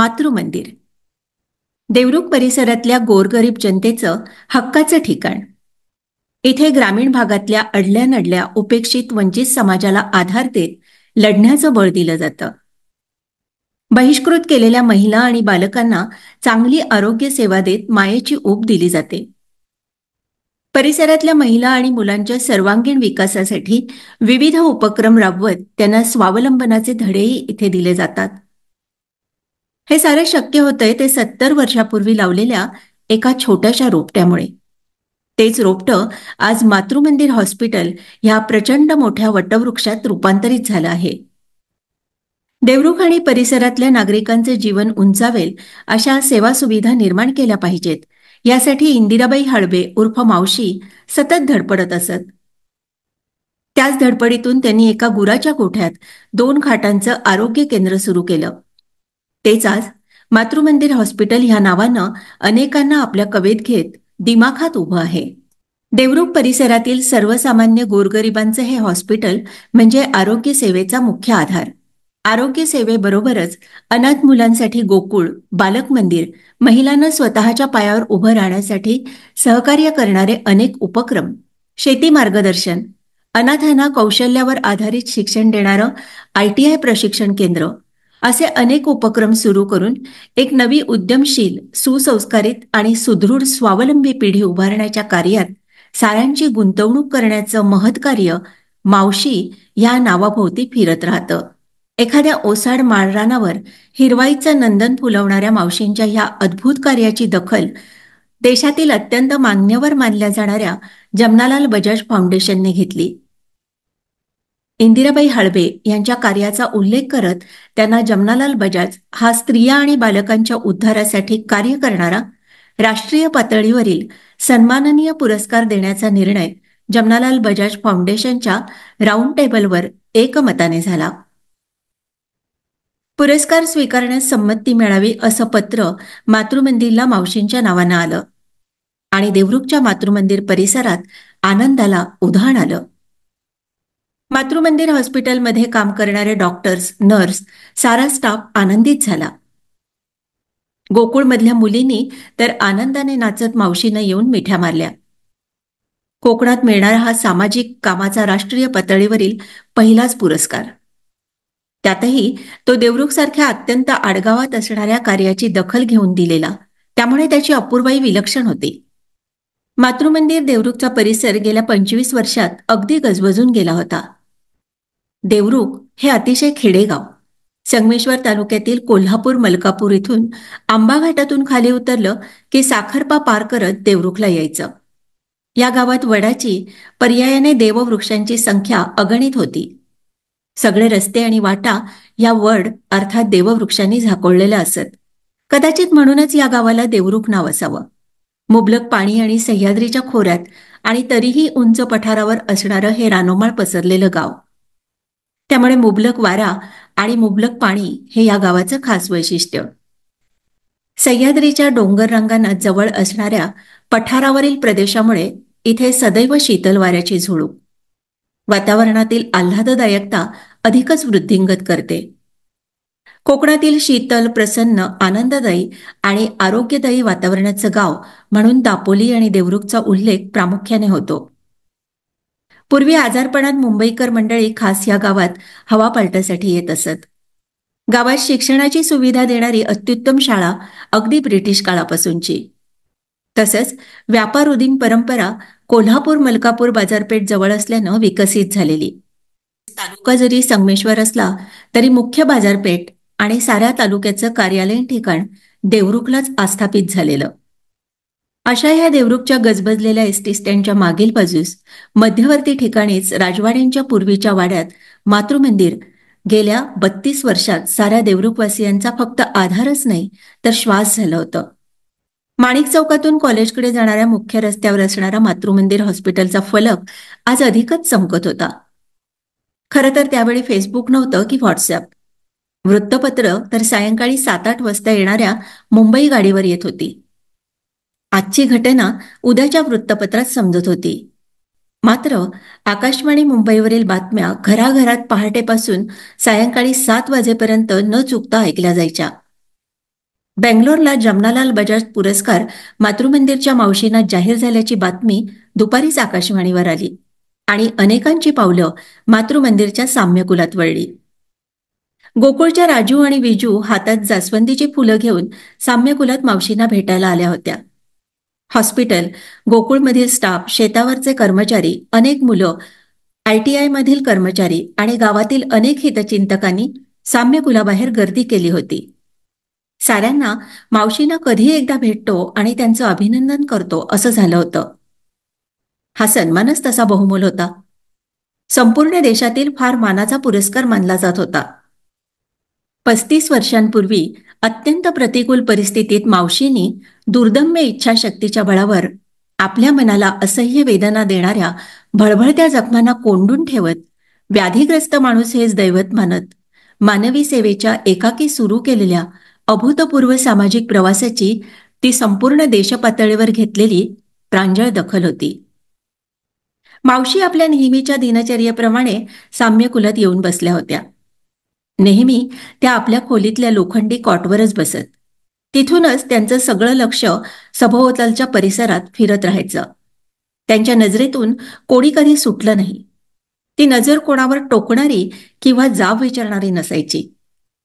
मातृमंदिर. देवरुख परिसरातल्या गोरगरीब जनतेचं हक्काचं ठिकाण. इथे ग्रामीण भागातल्या अडल्या-नडल्या उपेक्षित वंचित समाजाला आधार देत लढण्याचं बळ दिलं जातं. बहिष्कृत केलेल्या महिला आणि बालकांना चांगली आरोग्य सेवा देत मायेची ऊब दिली जाते. परिसरातल्या महिला आणि मुलांच्या सर्वांगीण विकासासाठी विविध उपक्रम राबवत त्यांना स्वावलंबनाचे धडेही इथे दिले जातात. हे सारे शक्य होतंय ते 70 वर्षापूर्वी लावलेल्या एका छोट्याशा रोपट्यामुळे. तेच रोपटं आज मातृमंदिर हॉस्पिटल ह्या प्रचंड मोठ्या वटवृक्षात रूपांतरित झालं आहे. देवरुख आणि परिसरातल्या नागरिकांचे जीवन उंचावेल अशा सेवा सुविधा निर्माण केल्या पाहिजेत, यासाठी इंदिराबाई हळबे उर्फ मावशी सतत धडपडत असत. त्याच धडपडीतून त्यांनी एका गुराच्या गोठ्यात 2 खाटांचं आरोग्य केंद्र सुरू केलं. तेच आज मातृमंदिर हॉस्पिटल ह्या नावानं अनेकांना आपल्या कवेत घेत दिमाखात उभं आहे. देवरुख परिसरातील सर्वसामान्य गोरगरिबांचं हे हॉस्पिटल म्हणजे आरोग्य सेवेचा मुख्य आधार. आरोग्य सेवेबरोबरच अनाथ मुलांसाठी गोकुळ, बालक मंदिर, महिलांना स्वतःच्या पायावर उभं राहण्यासाठी सहकार्य करणारे अनेक उपक्रम, शेती मार्गदर्शन, अनाथांना कौशल्यावर आधारित शिक्षण देणारं ITI प्रशिक्षण केंद्र असे अनेक उपक्रम सुरू करून एक नवी उद्यमशील, सुसंस्कारित आणि सुदृढ स्वावलंबी पिढी उभारण्याच्या कार्यात साऱ्यांची गुंतवणूक करण्याचं महत्कार्य मावशी या नावाभोवती फिरत राहतं. एखाद्या ओसाड माळरानावर हिरवाईचं नंदन फुलवणाऱ्या मावशींच्या ह्या अद्भुत कार्याची दखल देशातील अत्यंत मान्यवर मानल्या जाणाऱ्या जमनालाल बजाज फाउंडेशनने घेतली. इंदिराबाई हळबे यांच्या कार्याचा उल्लेख करत त्यांना जमनालाल बजाज हा स्त्रिया आणि बालकांच्या उद्धारासाठी कार्य करणारा राष्ट्रीय पातळीवरील सन्माननीय पुरस्कार देण्याचा निर्णय जमनालाल बजाज फाउंडेशनच्या राऊंड टेबलवर एकमताने झाला. पुरस्कार स्वीकारण्यास संमती मिळावी असं पत्र मातृमंदिरला मावशींच्या नावानं आलं आणि देवरुखच्या मातृमंदिर परिसरात आनंदाला उधाण आलं. मातृमंदिर हॉस्पिटलमध्ये काम करणारे डॉक्टर्स, नर्स, सारा स्टाफ आनंदित झाला. गोकुळमधल्या मुलींनी तर आनंदाने नाचत मावशीनं येऊन मिठ्या मारल्या. कोकणात मिळणारा हा सामाजिक कामाचा राष्ट्रीय पातळीवरील पहिलाच पुरस्कार. त्यातही तो देवरुखसारख्या अत्यंत आडगावात असणाऱ्या कार्याची दखल घेऊन दिलेला, त्यामुळे त्याची अपूर्वाई विलक्षण होती. मातृमंदिर देवरुखचा परिसर गेल्या 25 वर्षात अगदी गजबजून गेला होता. देवरुख हे अतिशय खेडेगाव. संगमेश्वर तालुक्यातील कोल्हापूर मलकापूर इथून आंबा घाटातून खाली उतरलं की साखरपा पार करत देवरुखला यायचं. या गावात वडाची, पर्यायाने देववृक्षांची संख्या अगणित होती. सगळे रस्ते आणि वाटा या वड अर्थात देववृक्षांनी झाकोळलेल्या असत. कदाचित म्हणूनच या गावाला देवरुख नाव असावं. मुबलक पाणी आणि सह्याद्रीच्या खोऱ्यात आणि तरीही उंच पठारावर असणारं हे रानोमाळ पसरलेलं गाव. त्यामुळे मुबलक वारा आणि मुबलक पाणी हे या गावाचं खास वैशिष्ट्य. सह्याद्रीच्या डोंगर रांगांना जवळ असणाऱ्या पठारावरील प्रदेशामुळे इथे सदैव शीतल वाऱ्याची झुळूक वातावरणातील आल्हाददायकता अधिकच वृद्धिंगत करते. कोकणातील शीतल, प्रसन्न, आनंददायी आणि आरोग्यदायी वातावरणाचं गाव म्हणून दापोली आणि देवरुखचा उल्लेख प्रामुख्याने होतो. पूर्वी आजारपणात मुंबईकर मंडळी खास या गावात हवापालटासाठी येत असत. गावात शिक्षणाची सुविधा देणारी अत्युत्तम शाळा अगदी ब्रिटिश काळापासूनची. तसंच व्यापार उदीम परंपरा कोल्हापूर मलकापूर बाजारपेठ जवळ असल्यानं विकसित झालेली. तालुका जरी संगमेश्वर असला तरी मुख्य बाजारपेठ आणि साऱ्या तालुक्याचं कार्यालयीन ठिकाण देवरुखलाच आस्थापित झालेलं. अशा ह्या देवरुखच्या गजबजलेल्या एसटी स्टँडच्या मागील बाजूस मध्यवर्ती ठिकाणीच राजवाड्यांच्या पूर्वीच्या वाड्यात मातृमंदिर गेल्या 32 वर्षात साऱ्या देवरुखवासियांचा फक्त आधारच नाही तर श्वास झालं होतं. माणिक चौकातून कॉलेजकडे जाणाऱ्या मुख्य रस्त्यावर असणारा मातृमंदिर हॉस्पिटलचा फलक आज अधिकच चमकत होता. खरं तर त्यावेळी फेसबुक नव्हतं की व्हॉट्सअप. वृत्तपत्र तर सायंकाळी 7-8 वाजता येणाऱ्या मुंबई गाडीवर येत होती. आजची घटना उद्याच्या वृत्तपत्रात समजत होती. मात्र आकाशवाणी मुंबईवरील बातम्या घराघरात पहाटेपासून सायंकाळी 7 वाजेपर्यंत न चुकता ऐकल्या जायच्या. बेंगलोरला जमनालाल बजाज पुरस्कार मातृमंदिरच्या मावशींना जाहीर झाल्याची बातमी दुपारीच आकाशवाणीवर आली आणि अनेकांची पावलं मातृमंदिरच्या साम्यकुलात वळली. गोकुळच्या राजू आणि विजू हातात जास्वंदीची फुलं घेऊन साम्यकुलात मावशींना भेटायला आल्या होत्या. हॉस्पिटल, गोकुळमधील स्टाफ, शेतावरचे कर्मचारी, अनेक मुलं, ITI मधील कर्मचारी आणि गावातील अनेक हितचिंतकांनी साम्यकुलाबाहेर गर्दी केली होती. साऱ्यांना मावशींना कधी एकदा भेटतो आणि त्यांचं अभिनंदन करतो असं झालं होतं. हा सन्मानच तसा बहुमोल होता. संपूर्ण देशातील फार मानाचा पुरस्कार मानला जात होता. 35 वर्षांपूर्वी अत्यंत प्रतिकूल परिस्थितीत मावशींनी दुर्दम्य इच्छाशक्तीच्या बळावर आपल्या मनाला असह्य वेदना देणाऱ्या भळभळत्या जखमांना कोंडून ठेवत व्याधिग्रस्त माणूस हेच दैवत मानत मानवी सेवेच्या एकाकी सुरू केलेल्या अभूतपूर्व सामाजिक प्रवासाची ती संपूर्ण देशपातळीवर घेतलेली प्रांजळ दखल होती. मावशी आपल्या नेहमीच्या दिनचर्येप्रमाणे साम्यकुलात येऊन बसल्या होत्या. नेहमी त्या आपल्या खोलीतल्या लोखंडी कॉटवरच बसत. तिथूनच त्यांचं सगळं लक्ष सभोवतालच्या परिसरात फिरत राहायचं. त्यांच्या नजरेतून कोणी कधी सुटलं नाही. ती नजर कोणावर टोकणारी किंवा जाब विचारणारी नसायची,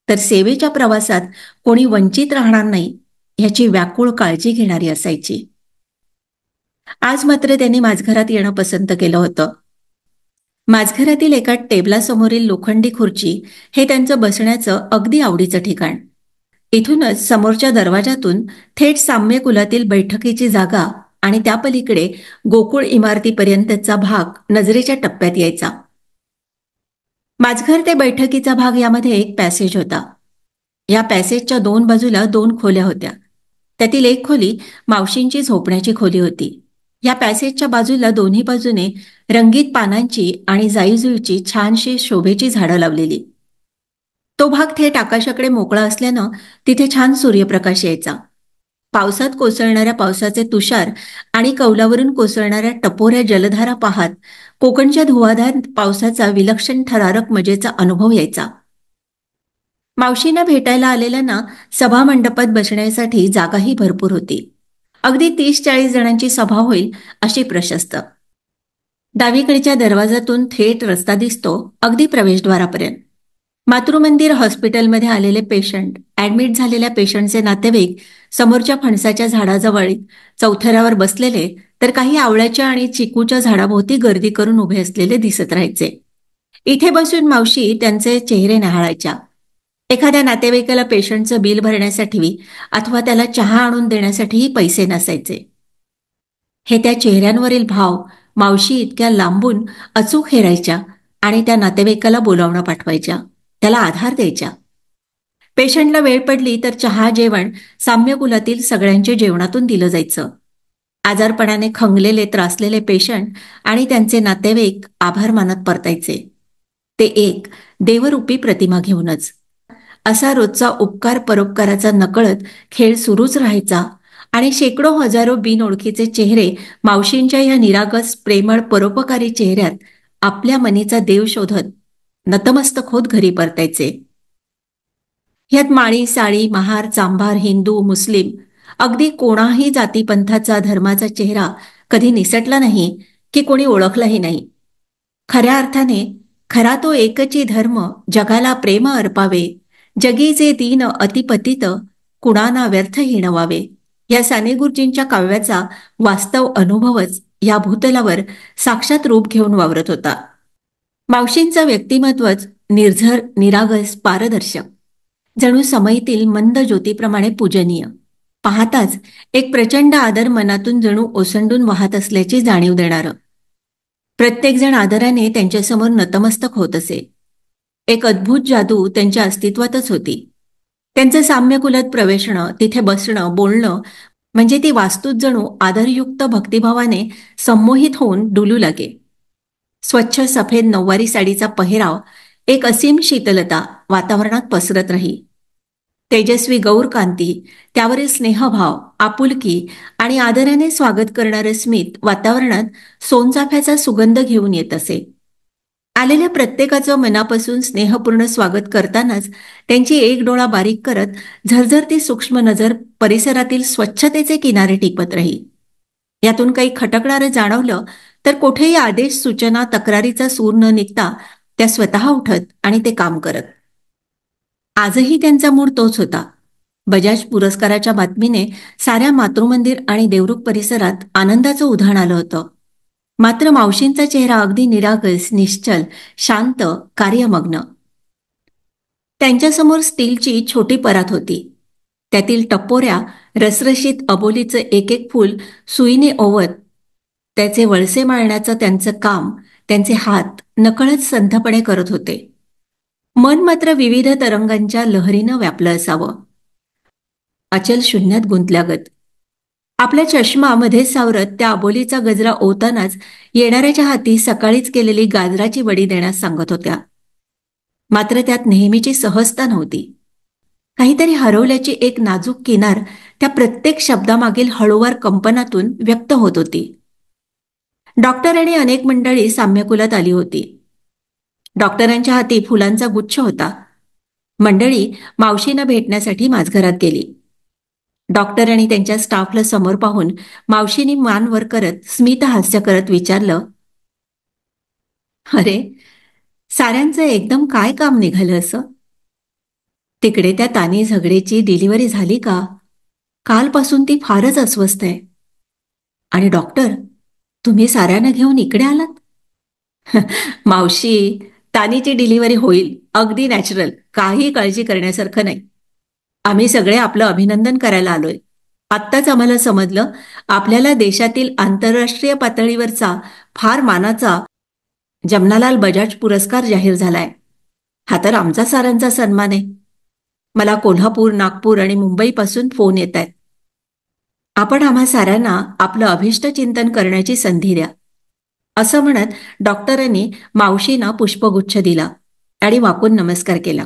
तर सेवेच्या प्रवासात कोणी वंचित राहणार नाही ह्याची व्याकुळ काळजी घेणारी असायची. आज मात्र त्यांनी माझघरात येणं पसंत केलं होतं. माझघरातील एका टेबलासमोरील लोखंडी खुर्ची हे त्यांचं बसण्याचं अगदी आवडीचं ठिकाण. इथूनच समोरच्या दरवाजातून थेट साम्यकुलातील बैठकीची जागा आणि त्यापलीकडे गोकुळ इमारतीपर्यंतचा भाग नजरेच्या टप्प्यात यायचा. माझघर ते बैठकीचा भाग यामध्ये एक पॅसेज होता. या पॅसेजच्या 2 बाजूला 2 खोल्या होत्या. त्यातील एक खोली मावशींची झोपण्याची खोली होती. या पॅसेजच्या बाजूला दोन्ही बाजूने रंगीत पानांची आणि जाईजुईची छानशी शोभेची झाडं लावलेली. तो भाग थेट आकाशाकडे मोकळा असल्यानं तिथे छान सूर्यप्रकाश यायचा. पावसात कोसळणाऱ्या पावसाचे तुषार आणि कौलावरून कोसळणाऱ्या टपोऱ्या जलधारा पाहत कोकणच्या धुवाधार पावसाचा विलक्षण थरारक मजेचा अनुभव यायचा. मावशींना भेटायला आलेल्यांना सभामंडपात बसण्यासाठी जागाही भरपूर होती. अगदी 30-40 जणांची सभा होईल अशी प्रशस्त. डावीकडच्या दरवाजातून थेट रस्ता दिसतो अगदी प्रवेशद्वारापर्यंत. मातृमंदिर हॉस्पिटलमध्ये आलेले पेशंट, ॲडमिट झालेल्या पेशंटचे नातेवाईक समोरच्या फणसाच्या झाडाजवळ चौथऱ्यावर बसलेले, तर काही आवळ्याच्या आणि चिकूच्या झाडाभोवती गर्दी करून उभे असलेले दिसत राहायचे. इथे बसून मावशी त्यांचे चेहरे न्याहाळायच्या. एखाद्या नातेवाईकाला पेशंटचं बिल भरण्यासाठी अथवा त्याला चहा आणून देण्यासाठीही पैसे नसायचे. हे त्या चेहऱ्यांवरील भाव मावशी इतक्या लांबून अचूक हेरायच्या आणि त्या नातेवाईकाला बोलावणं पाठवायच्या, त्याला आधार द्यायच्या. पेशंटला वेळ पडली तर चहा जेवण साम्यकुलातील सगळ्यांच्या जेवणातून दिलं जायचं. आजारपणाने खंगलेले त्रासलेले पेशंट आणि त्यांचे नातेवाईक आभार मानत परतायचे, ते एक देवरूपी प्रतिमा घेऊनच. असा रोजचा उपकार परोपकाराचा नकळत खेळ सुरूच राहायचा आणि शेकडो हजारो बिनओळखीचे चेहरे मावशींच्या या निरागस प्रेमळ परोपकारी चेहऱ्यात आपल्या मनीचा देव शोधत नतमस्तक होत घरी परतायचे. ह्यात माळी, साळी, महार, चांभार, हिंदू, मुस्लिम, अगदी कोणाही जातीपंथाचा धर्माचा चेहरा कधी निसटला नाही की कोणी ओळखलाही नाही. खऱ्या अर्थाने खरा तो एकची धर्म जगाला प्रेम अर्पावे, जगी जे दीन अतिपतित कुणाना व्यर्थ हिणवावे, या साने गुरुजींच्या काव्याचा वास्तव अनुभवच या भूतलावर साक्षात रूप घेऊन वावरत होता. मावशींचं व्यक्तिमत्वच निर्झर, निरागस, पारदर्शक, जणू समईतील मंद ज्योतीप्रमाणे पूजनीय. पाहताच एक प्रचंड आदर मनातून जणू ओसंडून वाहत असल्याची जाणीव देणारं. प्रत्येकजण आदराने त्यांच्यासमोर नतमस्तक होत असे. एक अद्भुत जादू त्यांच्या अस्तित्वातच होती. त्यांचं साम्यकुलात प्रवेशणं, तिथे बसणं, बोलणं म्हणजे ती वास्तूच जणू आदरयुक्त भक्तिभावाने संमोहित होऊन डुलू लागे. स्वच्छ सफेद नऊवारी साडीचा पहिराव, एक असीम शीतलता वातावरणात पसरत राही. तेजस्वी गौरकांती, त्यावरील स्नेहभाव, आपुलकी आणि आदराने स्वागत करणारे स्मित वातावरणात सोनचाफ्याचा सुगंध घेऊन येत असे. आलेल्या प्रत्येकाचं मनापासून स्नेहपूर्ण स्वागत करतानाच त्यांची एक डोळा बारीक करत झरझरती सूक्ष्म नजर परिसरातील स्वच्छतेचे किनारे टिपत राही. यातून काही खटकणारं जाणवलं तर कोठेही आदेश, सूचना, तक्रारीचा सूर न निघता त्या स्वतः उठत आणि ते काम करत. आजही त्यांचा मूड तोच होता. बजाज पुरस्काराच्या बातमीने साऱ्या मातृमंदिर आणि देवरुख परिसरात आनंदाचं उधाण आलं होतं. मात्र मावशींचा चेहरा अगदी निरागस, निश्चल, शांत, कार्यमग्न. त्यांच्यासमोर स्टीलची छोटी परात होती. त्यातील टपोऱ्या रसरशीत अबोलीचं एक एक फूल सुईने ओवत त्याचे वळसे माळण्याचं त्यांचं काम त्यांचे हात नकळत संथपणे करत होते. मन मात्र विविध तरंगांच्या लहरीनं व्यापलं असावं. अचल शून्यात गुंतल्यागत. आपल्या चष्मा मध्येच सावरत त्या अबोलीचा गजरा ओतानाच येणाऱ्याच्या हाती सकाळीच केलेली गाजराची वडी देण्यास सांगत होत्या. मात्र त्यात नेहमीची सहजता नव्हती. काहीतरी हरवल्याची एक नाजूक किनार त्या प्रत्येक शब्दामागील हळूवार कंपनातून व्यक्त होत होती. डॉक्टर आणि अनेक मंडळी साम्यकुलात आली होती. डॉक्टरांच्या हाती फुलांचा गुच्छ होता. मंडळी मावशींना भेटण्यासाठी माझघरात गेली. डॉक्टर आणि त्यांच्या स्टाफला समोर पाहून मावशींनी मान वर करत स्मितहास्य करत विचारलं, अरे, साऱ्यांचं एकदम काय काम निघालं असं? तिकडे त्या तानी झगडेची डिलिव्हरी झाली का? कालपासून ती फारच अस्वस्थ आहे. आणि डॉक्टर, तुम्ही साऱ्यांना घेऊन इकडे आलात? मावशी, तानीची डिलिव्हरी होईल, अगदी नॅचरल, काही काळजी करण्यासारखं नाही. आम्ही सगळे आपलं अभिनंदन करायला आलोय. आत्ताच आम्हाला समजलं आपल्याला देशातील आंतरराष्ट्रीय पातळीवरचा फार मानाचा जमनालाल बजाज पुरस्कार जाहीर झालाय. हा तर आमचा सारांचा सन्मान आहे. मला कोल्हापूर, नागपूर आणि मुंबईपासून फोन येत आहेत. आपण आम्हा साऱ्यांना आपलं अभिष्ट चिंतन करण्याची संधी द्या. असं म्हणत डॉक्टरांनी मावशींना पुष्पगुच्छ दिला आणि वाकून नमस्कार केला.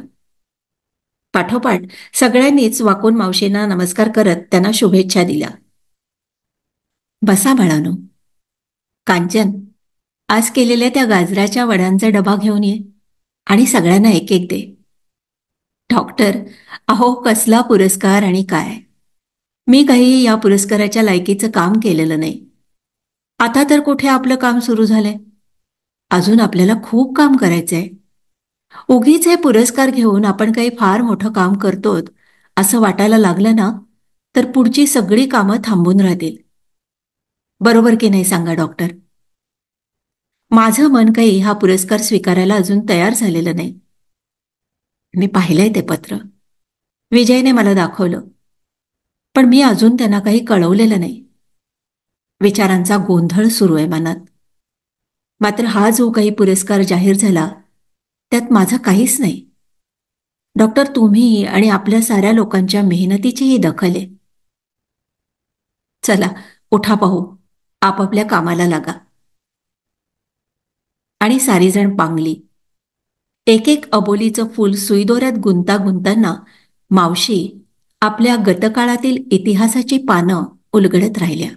पाठोपाठ सगळ्यांनीच वाकून मावशींना नमस्कार करत त्यांना शुभेच्छा दिल्या. बसा बाळानो. कांचन, आज केलेल्या त्या गाजराच्या वड्यांचा डबा घेऊन ये आणि सगळ्यांना एक एक दे. डॉक्टर, अहो कसला पुरस्कार आणि काय. मी काही या पुरस्काराच्या लायकीचं काम केलेलं नाही. आता तर कुठे आपलं काम सुरू झालंय. अजून आपल्याला खूप काम करायचंय. उगीच हे पुरस्कार घेऊन आपण काही फार मोठं काम करतोत असं वाटायला लागलं ना, तर पुढची सगळी कामं थांबून राहतील. बरोबर की नाही सांगा डॉक्टर? माझं मन काही हा पुरस्कार स्वीकारायला अजून तयार झालेलं नाही. मी पाहिलंय ते पत्र. विजयने मला दाखवलं. पण मी अजून त्यांना काही कळवलेलं नाही. विचारांचा गोंधळ सुरू आहे मनात. मात्र हा जो काही पुरस्कार जाहीर झाला त्यात माझं काहीच नाही. डॉक्टर, तुम्ही आणि आपल्या साऱ्या लोकांच्या मेहनतीचीही दखल आहे. चला, उठा पाहू, आपापल्या कामाला लागा. आणि सारीजण पांगली. एक एक अबोलीचं फूल सुईदोऱ्यात गुंताना मावशी आपल्या गतकाळातील इतिहासाची पानं उलगडत राहिल्या.